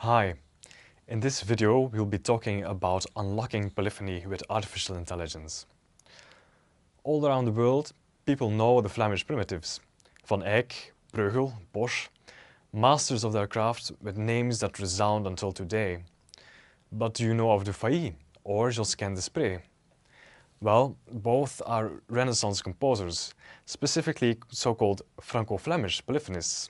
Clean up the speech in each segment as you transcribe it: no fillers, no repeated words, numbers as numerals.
Hi, in this video we'll be talking about unlocking polyphony with artificial intelligence. All around the world, people know the Flemish primitives, Van Eyck, Breugel, Bosch, masters of their craft with names that resound until today. But do you know of the VAIA or Josquin De Prez? Well, both are Renaissance composers, specifically so-called Franco-Flemish polyphonists.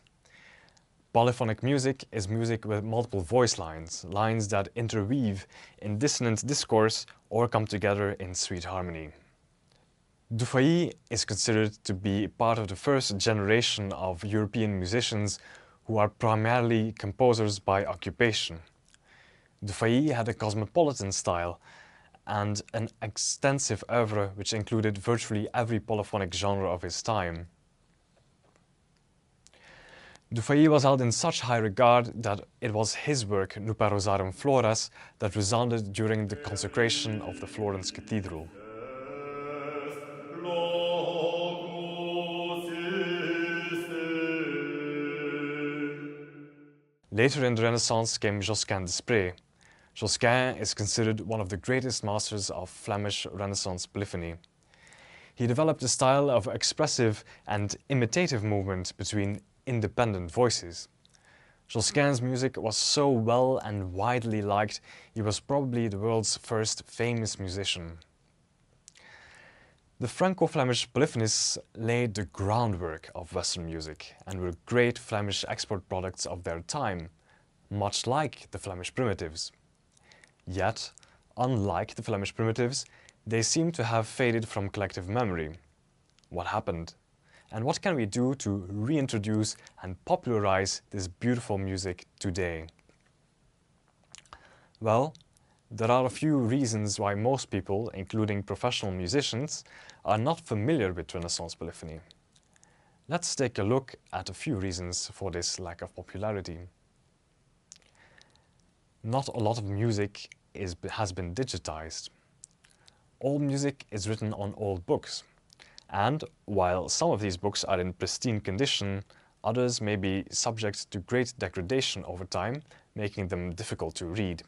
Polyphonic music is music with multiple voice lines, lines that interweave in dissonant discourse or come together in sweet harmony. De VAIA is considered to be part of the first generation of European musicians who are primarily composers by occupation. De VAIA had a cosmopolitan style and an extensive oeuvre which included virtually every polyphonic genre of his time. De VAIA was held in such high regard that it was his work, Nuper Rosarum Flores, that resounded during the consecration of the Florence Cathedral. Later in the Renaissance came Josquin De Prez. Josquin is considered one of the greatest masters of Flemish Renaissance polyphony. He developed a style of expressive and imitative movement between independent voices. Josquin's music was so well and widely liked, he was probably the world's first famous musician. The Franco-Flemish polyphonists laid the groundwork of Western music and were great Flemish export products of their time, much like the Flemish primitives. Yet, unlike the Flemish primitives, they seem to have faded from collective memory. What happened? And what can we do to reintroduce and popularize this beautiful music today? Well, there are a few reasons why most people, including professional musicians, are not familiar with Renaissance polyphony. Let's take a look at a few reasons for this lack of popularity. Not a lot of music has been digitized. All music is written on old books. And while some of these books are in pristine condition, others may be subject to great degradation over time, making them difficult to read.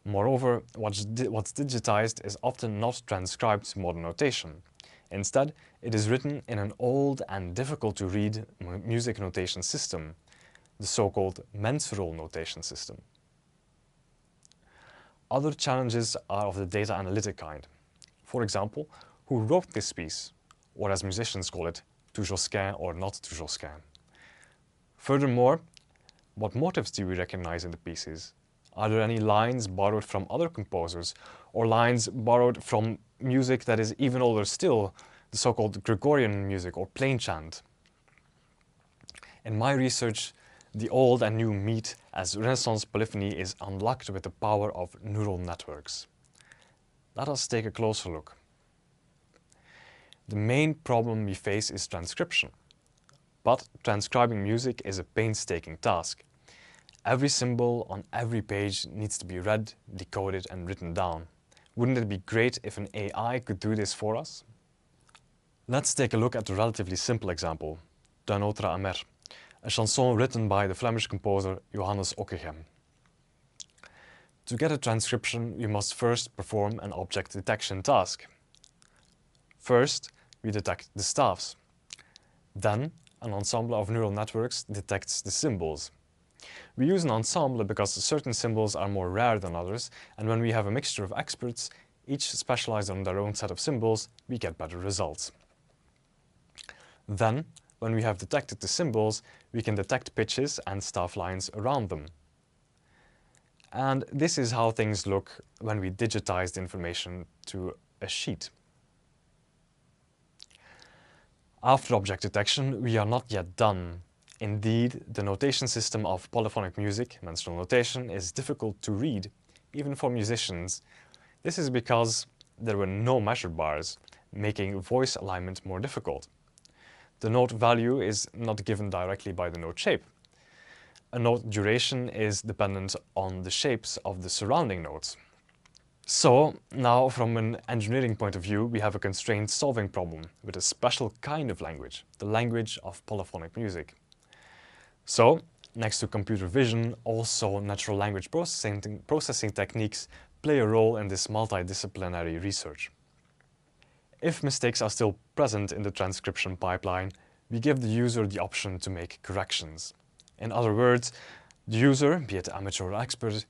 Moreover, what's digitized is often not transcribed to modern notation. Instead, it is written in an old and difficult to read music notation system, the so-called mensural notation system. Other challenges are of the data analytic kind. For example, who wrote this piece, or as musicians call it, to Josquin or not to Josquin. Furthermore, what motives do we recognize in the pieces? Are there any lines borrowed from other composers, or lines borrowed from music that is even older still, the so-called Gregorian music or plain chant? In my research, the old and new meet as Renaissance polyphony is unlocked with the power of neural networks. Let us take a closer look. The main problem we face is transcription. But transcribing music is a painstaking task. Every symbol on every page needs to be read, decoded and written down. Wouldn't it be great if an AI could do this for us? Let's take a look at a relatively simple example, D'un autre Alamire, a chanson written by the Flemish composer Johannes Ockeghem. To get a transcription, we must first perform an object detection task. First, we detect the staves. Then, an ensemble of neural networks detects the symbols. We use an ensemble because certain symbols are more rare than others, and when we have a mixture of experts, each specialized on their own set of symbols, we get better results. Then, when we have detected the symbols, we can detect pitches and staff lines around them. And this is how things look when we digitize the information to a sheet. After object detection, we are not yet done. Indeed, the notation system of polyphonic music, mensural notation, is difficult to read, even for musicians. This is because there were no measure bars, making voice alignment more difficult. The note value is not given directly by the note shape. A note duration is dependent on the shapes of the surrounding notes. So, now from an engineering point of view, we have a constraint solving problem with a special kind of language, the language of polyphonic music. So, next to computer vision, also natural language processing techniques play a role in this multidisciplinary research. If mistakes are still present in the transcription pipeline, we give the user the option to make corrections. In other words, the user, be it amateur or expert,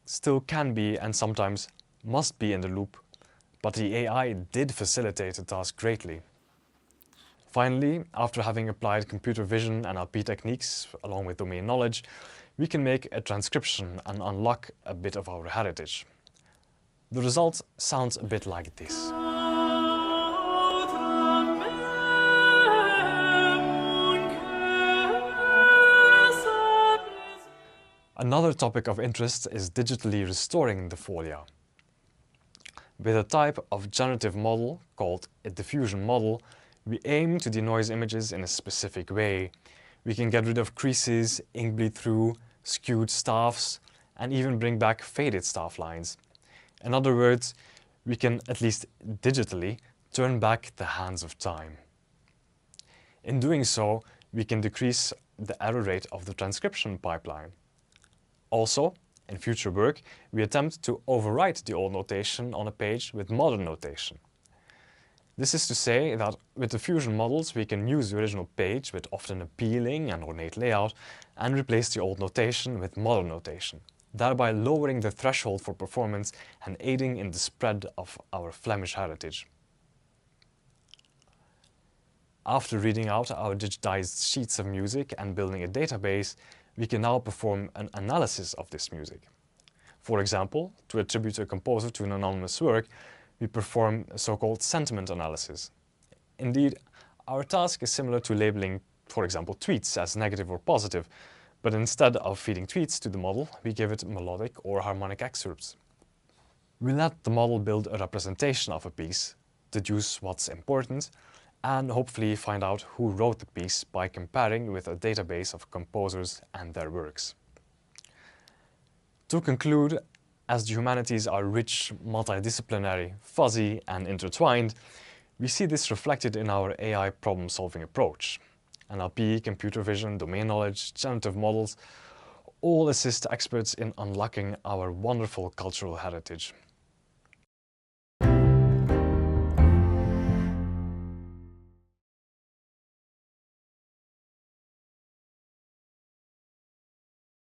still can be and sometimes must be in the loop, but the AI did facilitate the task greatly. Finally, after having applied computer vision and NLP techniques along with domain knowledge, we can make a transcription and unlock a bit of our heritage. The result sounds a bit like this. Another topic of interest is digitally restoring the folia. With a type of generative model called a diffusion model, we aim to denoise images in a specific way. We can get rid of creases, ink bleed through, skewed staffs, and even bring back faded staff lines. In other words, we can, at least digitally, turn back the hands of time. In doing so, we can decrease the error rate of the transcription pipeline. Also, in future work, we attempt to overwrite the old notation on a page with modern notation. This is to say that with the fusion models, we can use the original page with often appealing and ornate layout and replace the old notation with modern notation, thereby lowering the threshold for performance and aiding in the spread of our Flemish heritage. After reading out our digitized sheets of music and building a database, we can now perform an analysis of this music. For example, to attribute a composer to an anonymous work, we perform a so-called sentiment analysis. Indeed, our task is similar to labeling, for example, tweets as negative or positive, but instead of feeding tweets to the model, we give it melodic or harmonic excerpts. We let the model build a representation of a piece, deduce what's important, and hopefully find out who wrote the piece by comparing with a database of composers and their works. To conclude, as the humanities are rich, multidisciplinary, fuzzy, and intertwined, we see this reflected in our AI problem-solving approach. NLP, computer vision, domain knowledge, generative models all assist experts in unlocking our wonderful cultural heritage.